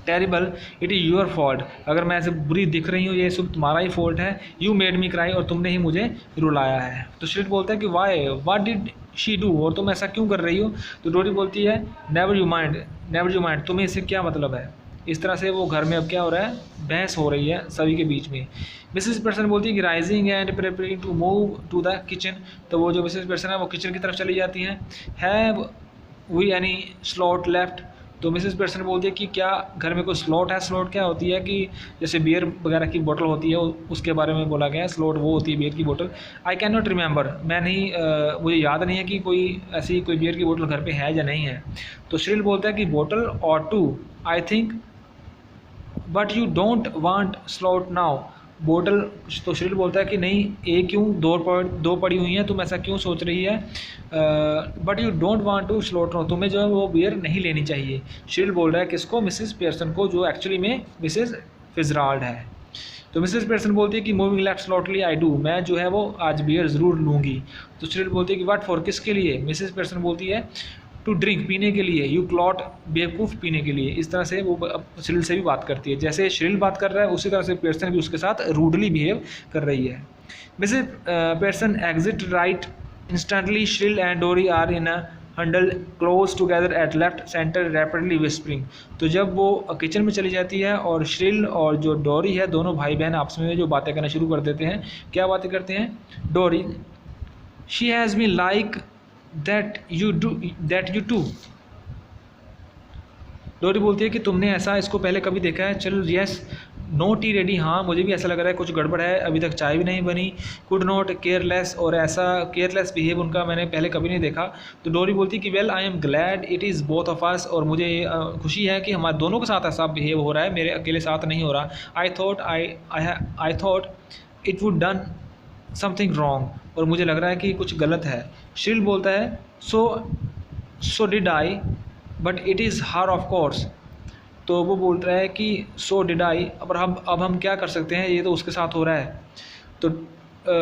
terrible it is your fault, अगर मैं ऐसे बुरी दिख रही हूँ ये सब तुम्हारा ही फॉल्ट है। यू मेड मी क्राई, और तुमने ही मुझे रुलाया है। तो शिट बोलता है कि why what did she do, और तुम ऐसा क्यों कर रही हो। तो डोरी बोलती है नेवर यू माइंड, तुम्हें इससे क्या मतलब है। इस तरह से वो घर में अब क्या हो रहा है, बहस हो रही है सभी के बीच में। मिसेस पेयरसन बोलती है कि rising and preparing to move to the kitchen. तो वो जो मिसेस पेयरसन है वो किचन की तरफ चली जाती हैं। Have we any slot left, तो मिसेस पेयरसन बोलती है कि क्या घर में कोई स्लॉट है। स्लॉट क्या होती है कि जैसे बियर वगैरह की बोतल होती है उसके बारे में बोला गया है। स्लॉट वो होती है बियर की बोतल। आई कैन नॉट रिमेंबर, मैं नहीं मुझे याद नहीं है कि कोई ऐसी कोई बियर की बोतल घर पे है या नहीं है। तो श्रिल बोलता है कि बोतल और two I think but you don't want slot now. बोतल, तो श्रिल बोलता है कि नहीं एक क्यों, दो पड़ी हुई हैं, तुम ऐसा क्यों सोच रही है। But you don't want to slot now, तुम्हें जो है वो बियर नहीं लेनी चाहिए। श्रिल बोल रहा है किसको, मिसेस पेयरसन को, जो एक्चुअली में मिसेस फिजराल्ड है। तो मिसेस पेयरसन बोलती है कि मूविंग लेफ्ट स्लॉटली आई डू, मैं जो है वो आज बियर ज़रूर लूँगी। तो श्रिल बोलती है कि व्हाट फॉर, किसके लिए। मिसेस पेयरसन बोलती है टू ड्रिंक, पीने के लिए, यू क्लॉट, बेवकूफ़, पीने के लिए। इस तरह से वो श्रिल से भी बात करती है, जैसे श्रिल बात कर रहा है उसी तरह से पेयरसन भी उसके साथ रूडली बिहेव कर रही है। Mrs Pearson exit right instantly, Cyril and Doris are in a huddle close together at left centre rapidly whispering. तो जब वो किचन में चली जाती है और श्रिल और जो डोरी है दोनों भाई बहन आपस में जो बातें करना शुरू कर देते हैं। क्या बातें करते हैं। Doris, she has been like that you too। डोरी बोलती है कि तुमने ऐसा इसको पहले कभी देखा है। चल यस, नो टी रेडी, हाँ मुझे भी ऐसा लग रहा है कुछ गड़बड़ है, अभी तक चाय भी नहीं बनी। कुड नॉट, केयरलेस, और ऐसा केयरलेस बिहेव उनका मैंने पहले कभी नहीं देखा। तो डोरी बोलती है कि well I am glad it is both of us, और मुझे खुशी है कि हमारे दोनों के साथ ऐसा बिहेव हो रहा है, मेरे अकेले साथ नहीं हो रहा। I thought it would done something wrong, और मुझे लग रहा है कि कुछ गलत है। श्रिल बोलता है so did I but it is her of course. तो वो बोल रहा है कि सो डिड आई, अब हम क्या कर सकते हैं, ये तो उसके साथ हो रहा है। तो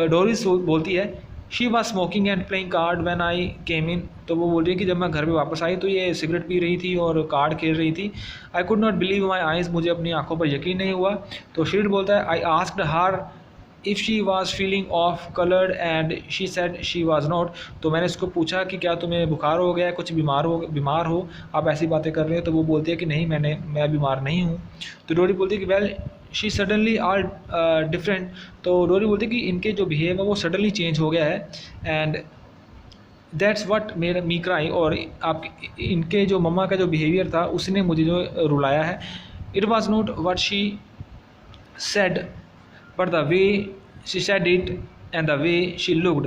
डोरी बोलती है she was smoking and playing card when I came in. तो वो बोल रही है कि जब मैं घर पे वापस आई तो ये सिगरेट पी रही थी और कार्ड खेल रही थी। आई could not believe my eyes, मुझे अपनी आंखों पर यकीन नहीं हुआ। तो श्रिल बोलता है I asked her if she was feeling of coloured and she said she was not. तो मैंने इसको पूछा कि क्या तुम्हें बुखार हो गया है, कुछ बीमार हो, आप ऐसी बातें कर रहे हो। तो वो बोलती है कि नहीं मैं बीमार नहीं हूँ। तो डोरी बोलती है कि well she suddenly are different. तो डोरी बोलती है कि इनके जो बिहेव है वो सडनली चेंज हो गया है and that's what made me cry. और आप इनके जो मम्मा का जो बिहेवियर था उसने मुझे जो रुलाया है। It was not what she said but the way she said it and the way she looked.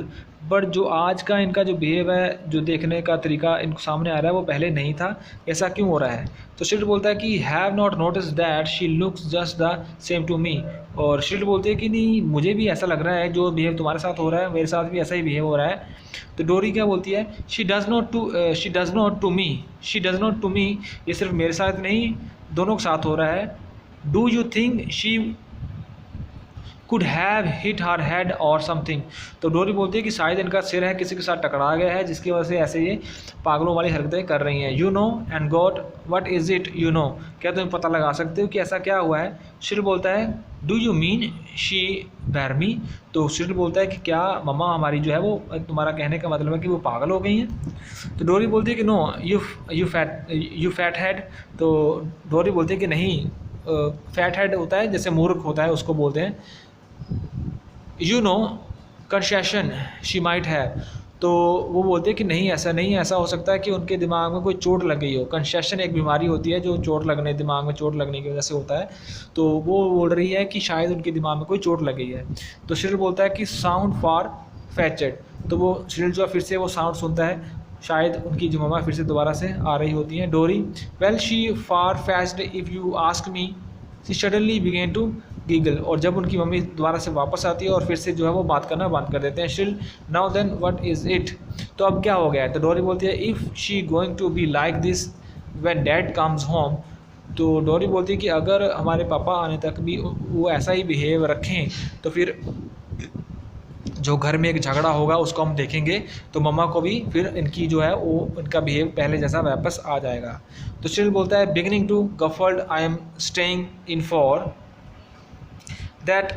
But जो आज का इनका जो बिहेव है, जो देखने का तरीका इनको सामने आ रहा है वो पहले नहीं था। ऐसा क्यों हो रहा है। तो श्रिल बोलता है कि have not notice that she looks just the same to me. और श्रिल बोलते हैं कि नहीं मुझे भी ऐसा लग रहा है, जो बिहेव तुम्हारे साथ हो रहा है मेरे साथ भी ऐसा ही बिहेव हो रहा है। तो डोरी क्या बोलती है, she does not to me, ये सिर्फ मेरे साथ नहीं दोनों के साथ हो रहा है। Do you think she could have hit her head or something। तो डोरी बोलती है कि शायद इनका सिर है किसी के साथ टकरा गया है जिसकी वजह से ऐसे ये पागलों वाली हरकतें कर रही हैं। You know and God what is it, you know, क्या तुम पता लगा सकते हो कि ऐसा क्या हुआ है। श्रिल बोलता है डू यू मीन शी बैर मी। तो श्रिल बोलता है कि क्या मम्मा हमारी जो है वो, तुम्हारा कहने का मतलब है कि वो पागल हो गई हैं। तो डोरी बोलती है कि नो यू फैट हेड। तो डोरी बोलती है कि नहीं, फैट हेड होता है जैसे मूर्ख होता है उसको बोलते हैं। You know concession she might have. तो वो बोलते हैं कि नहीं ऐसा हो सकता है कि उनके दिमाग में कोई चोट लग गई हो। कंसेशन एक बीमारी होती है जो दिमाग में चोट लगने की वजह से होता है। तो वो बोल रही है कि शायद उनके दिमाग में कोई चोट लग गई है। तो श्रिल बोलता है कि साउंड फॉर फैचेड। तो वो श्रिल जो फिर से वो साउंड सुनता है, शायद उनकी जो मम्मा फिर से दोबारा से आ रही होती हैं। Doris well she far fetched if you ask me. She suddenly began to giggle. और जब उनकी मम्मी दोबारा से वापस आती है और फिर से जो है वो बात करना बंद कर देते हैं। Cyril now then what is it. तो अब क्या हो गया है। तो डोरी बोलती है if she going to be like this when dad comes home. तो डोरी बोलती है कि अगर हमारे पापा आने तक भी वो ऐसा ही बिहेव रखें तो फिर जो घर में एक झगड़ा होगा उसको हम देखेंगे, तो मम्मा को भी फिर इनकी जो है वो इनका बिहेव पहले जैसा वापस आ जाएगा। तो श्रिल बोलता है beginning to guffawed I am staying in for that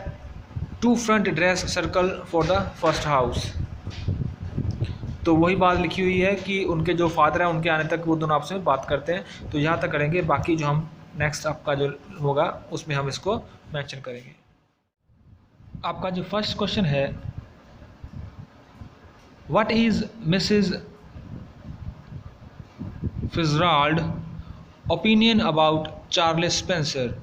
two front dress circle for the first house. तो वही बात लिखी हुई है कि उनके जो फादर हैं उनके आने तक वो दोनों आपस में बात करते हैं। तो यहाँ तक करेंगे, बाकी जो हम नेक्स्ट आपका जो होगा उसमें हम इसको मेंशन करेंगे। आपका जो फर्स्ट क्वेश्चन है, what is Mrs Fitzgerald opinion about Charles Spencer.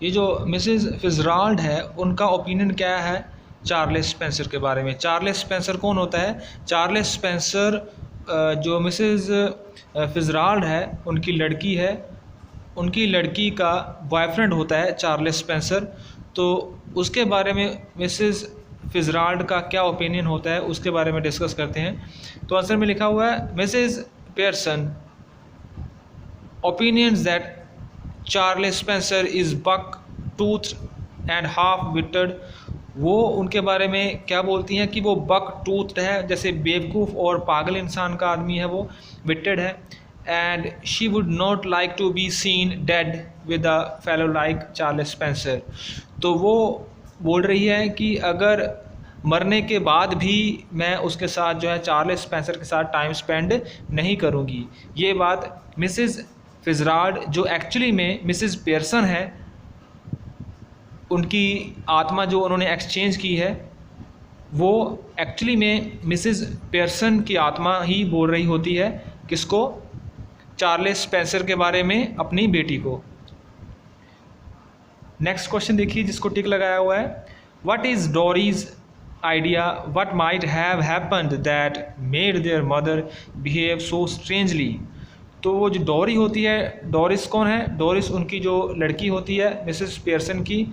ये जो मिसेस फिtzgerald है उनका ओपिनियन क्या है चार्ल्स स्पेंसर के बारे में। चार्ल्स स्पेंसर कौन होता है? चार्ल्स स्पेंसर जो मिसेस फिtzgerald है उनकी लड़की है, उनकी लड़की का बॉयफ्रेंड होता है चार्ल्स स्पेंसर। तो उसके बारे में मिसेस फिtzgerald का क्या ओपिनियन होता है उसके बारे में डिस्कस करते हैं। तो आंसर में लिखा हुआ है Mrs Pearson opinions that Charles Spencer is buck tooth and half witted. वो उनके बारे में क्या बोलती हैं कि वो बक टूथ है, जैसे बेवकूफ़ और पागल इंसान का आदमी है वो, विटेड है। And she would not like to be seen dead with a fellow like Charles Spencer. तो वो बोल रही है कि अगर मरने के बाद भी मैं उसके साथ जो है चार्ल्स स्पेंसर के साथ टाइम स्पेंड नहीं करूँगी। ये बात मिसेस फिtzgerald जो एक्चुअली में मिसेस पियर्सन है उनकी आत्मा जो उन्होंने एक्सचेंज की है वो एक्चुअली में मिसेस पियर्सन की आत्मा ही बोल रही होती है। किसको? चार्ल्स स्पेंसर के बारे में अपनी बेटी को। नेक्स्ट क्वेश्चन देखिए जिसको टिक लगाया हुआ है, what is Doris idea what might have happened that made their mother behave so strangely. तो वो जो डोरी होती है, डोरिस कौन है? डोरिस उनकी जो लड़की होती है मिसेस पियर्सन की।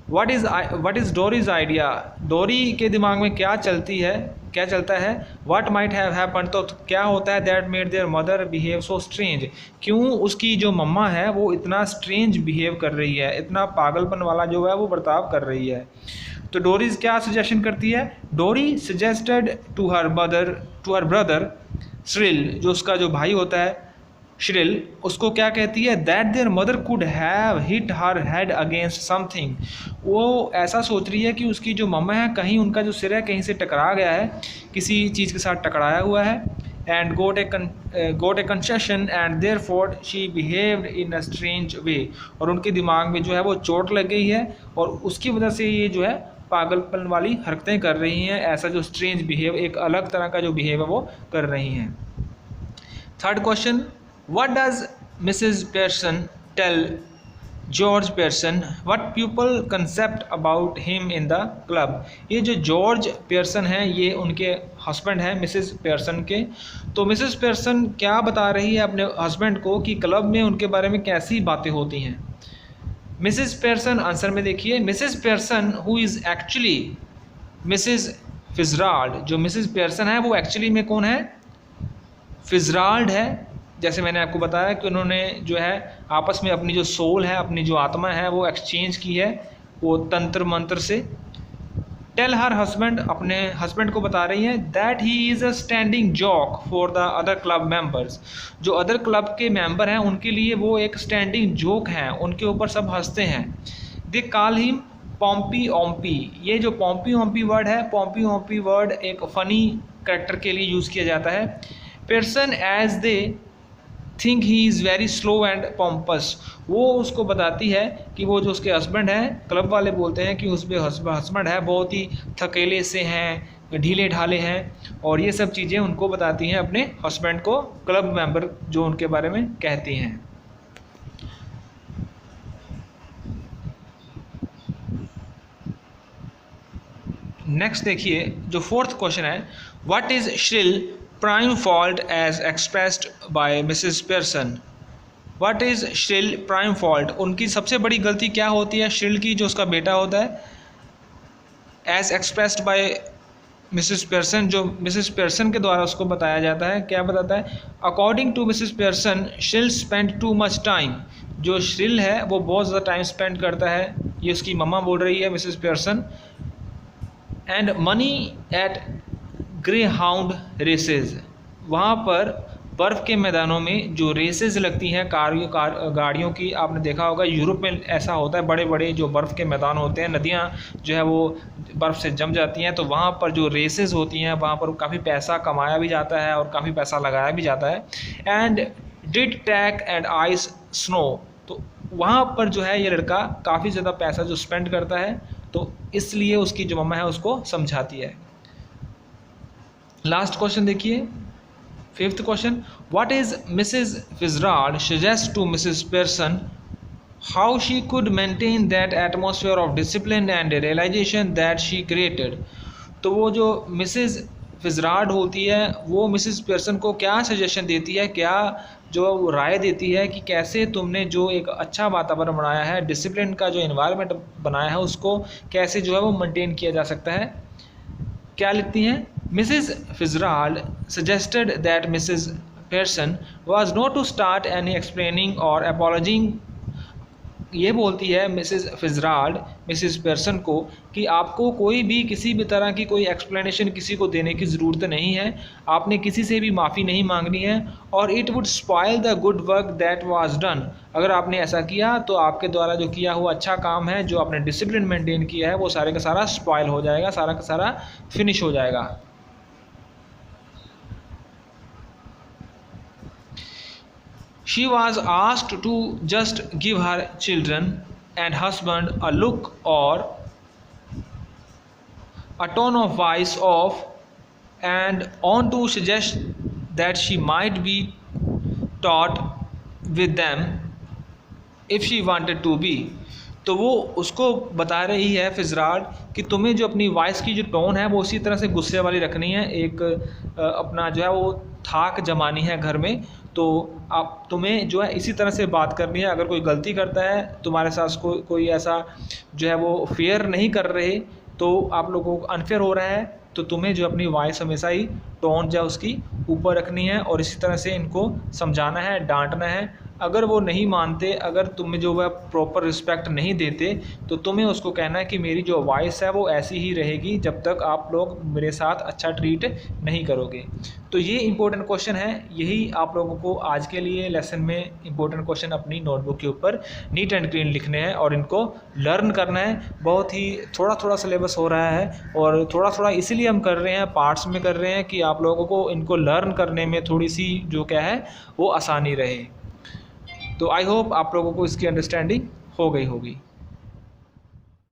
व्हाट इज़ डोरीज आइडिया, डोरी के दिमाग में क्या चलती है, क्या चलता है? व्हाट माइट हैव हैपेंड, तो क्या होता है that made their mother behave so strange, क्यों उसकी जो मम्मा है वो इतना स्ट्रेंज बिहेव कर रही है, इतना पागलपन वाला जो है वो बर्ताव कर रही है। तो डोरीज क्या सजेशन करती है? Dory suggested to her brother Cyril, जो उसका जो भाई होता है श्रिल, उसको क्या कहती है? That there mother could have hit her head against something. वो ऐसा सोच रही है कि उसकी जो मम्मा है कहीं उनका जो सिर है कहीं से टकरा गया है, किसी चीज़ के साथ टकराया हुआ है। And got a concession and therefore she behaved in a strange way, और उनके दिमाग में जो है वो चोट लग गई है और उसकी वजह से ये जो है पागलपन वाली हरकतें कर रही हैं, ऐसा जो स्ट्रेंज बिहेव, एक अलग तरह का जो बिहेव है वो कर रही हैं। Third question, what does Mrs. Pearson tell George Pearson what people concept about him in the club। ये जो जॉर्ज पियर्सन हैं ये उनके हस्बैंड हैं मिसेस पियर्सन के। तो मिसेस पियर्सन क्या बता रही है अपने हस्बैंड को कि क्लब में उनके बारे में कैसी बातें होती हैं। मिसेस पियर्सन, आंसर में देखिए, Mrs Pearson who is actually Mrs Fitzgerald, जो मिसेस पियर्सन है वो एक्चुअली में कौन है? फिtzgerald है। जैसे मैंने आपको बताया कि उन्होंने जो है आपस में अपनी जो सोल है, अपनी जो आत्मा है वो एक्सचेंज की है वो तंत्र मंत्र से। टेल हर हस्बैंड, अपने हस्बैंड को बता रही हैं that he is a standing joke for the other club members, जो अदर क्लब के मेंबर हैं उनके लिए वो एक स्टैंडिंग जोक हैं, उनके ऊपर सब हंसते हैं। They call him pompy ompy. ये जो पॉम्पी ओम्पी वर्ड है, पॉम्पी ओम्पी वर्ड एक फ़नी कैरेक्टर के लिए यूज़ किया जाता है। Person as they think he is very slow and pompous, वो उसको बताती है कि वो जो उसके हस्बैंड हैं, क्लब वाले बोलते हैं कि उसके हस्बैंड है बहुत ही थकेले से हैं, ढीले ढाले हैं, और ये सब चीज़ें उनको बताती हैं अपने हस्बैंड को, क्लब मेंबर जो उनके बारे में कहती हैं। नेक्स्ट देखिए जो फोर्थ क्वेश्चन है, what is Cyril prime fault as expressed by Mrs Pearson. What is Cyril prime fault, उनकी सबसे बड़ी गलती क्या होती है श्रिल की, जो उसका बेटा होता है, as expressed by Mrs Pearson, जो मिसेस पियर्सन के द्वारा उसको बताया जाता है। क्या बताता है? According to Mrs Pearson Cyril spend too much time, जो श्रिल है वो बहुत ज़्यादा टाइम स्पेंड करता है, ये उसकी मम्मा बोल रही है Mrs Pearson. And money at greyhound races, वहाँ पर बर्फ़ के मैदानों में जो रेसेस लगती हैं गाड़ियों की, आपने देखा होगा यूरोप में ऐसा होता है, बड़े बड़े जो बर्फ़ के मैदान होते हैं, नदियाँ जो है वो बर्फ़ से जम जाती हैं, तो वहाँ पर जो रेसेस होती हैं वहाँ पर काफ़ी पैसा कमाया भी जाता है और काफ़ी पैसा लगाया भी जाता है। And did track and ice snow, तो वहाँ पर जो है ये लड़का काफ़ी ज़्यादा पैसा जो स्पेंड करता है, तो इसलिए उसकी जो मम्मा है उसको समझाती है। लास्ट क्वेश्चन देखिए, 5th question, what is Mrs Fitzgerald suggest to Mrs Pearson how she could maintain that atmosphere of discipline and realisation that she created. तो वो जो मिसेस फिजराल्ड होती है वो मिसेस पेयरसन को क्या सजेशन देती है, क्या जो राय देती है कि कैसे तुमने जो एक अच्छा वातावरण बनाया है, डिसिप्लिन का जो एनवायरनमेंट बनाया है, उसको कैसे जो है वो मेंटेन किया जा सकता है। क्या लिखती हैं, Mrs Fitzgerald suggested that Mrs Pearson was not to start any explaining और अपॉलॉजिंग। ये बोलती है मिसेस फिजराल्ड मिसेस पेयरसन को कि आपको कोई भी किसी भी तरह की कोई एक्सप्लेनेशन किसी को देने की ज़रूरत नहीं है, आपने किसी से भी माफ़ी नहीं मांगनी है, और it would spoil the good work that was done. अगर आपने ऐसा किया तो आपके द्वारा जो किया हुआ अच्छा काम है, जो आपने डिसिप्लिन मेंटेन किया है, वो सारे का सारा स्पॉइल हो जाएगा, सारा का सारा फिनिश हो जाएगा। She was asked to just give her children and husband a look or a tone of voice off and on to suggest that she might be taught with them if she wanted to be। तो वो उसको बता रही है Fitzgerald कि तुम्हें जो अपनी वॉइस की जो टोन है वो उसी तरह से गुस्से वाली रखनी है, एक अपना जो है वो थाक जमानी है घर में, तो आप तुम्हें जो है इसी तरह से बात करनी है। अगर कोई गलती करता है तुम्हारे साथ, कोई ऐसा जो है वो फेयर नहीं कर रहे, तो आप लोगों को अनफेयर हो रहा है, तो तुम्हें जो अपनी वॉइस हमेशा ही टोन जो है उसकी ऊपर रखनी है और इसी तरह से इनको समझाना है, डांटना है। अगर वो नहीं मानते, अगर तुम्हें जो है प्रॉपर रिस्पेक्ट नहीं देते, तो तुम्हें उसको कहना है कि मेरी जो वॉइस है वो ऐसी ही रहेगी जब तक आप लोग मेरे साथ अच्छा ट्रीट नहीं करोगे। तो ये इंपॉर्टेंट क्वेश्चन है, यही आप लोगों को आज के लिए लेसन में इंपॉर्टेंट क्वेश्चन अपनी नोटबुक के ऊपर नीट एंड क्लीन लिखने हैं और इनको लर्न करना है। बहुत ही थोड़ा थोड़ा सिलेबस हो रहा है और थोड़ा थोड़ा इसीलिए हम कर रहे हैं, पार्ट्स में कर रहे हैं कि आप लोगों को इनको लर्न करने में थोड़ी सी जो क्या है वो आसानी रहे। तो आई होप आप लोगों को इसकी अंडरस्टैंडिंग हो गई होगी।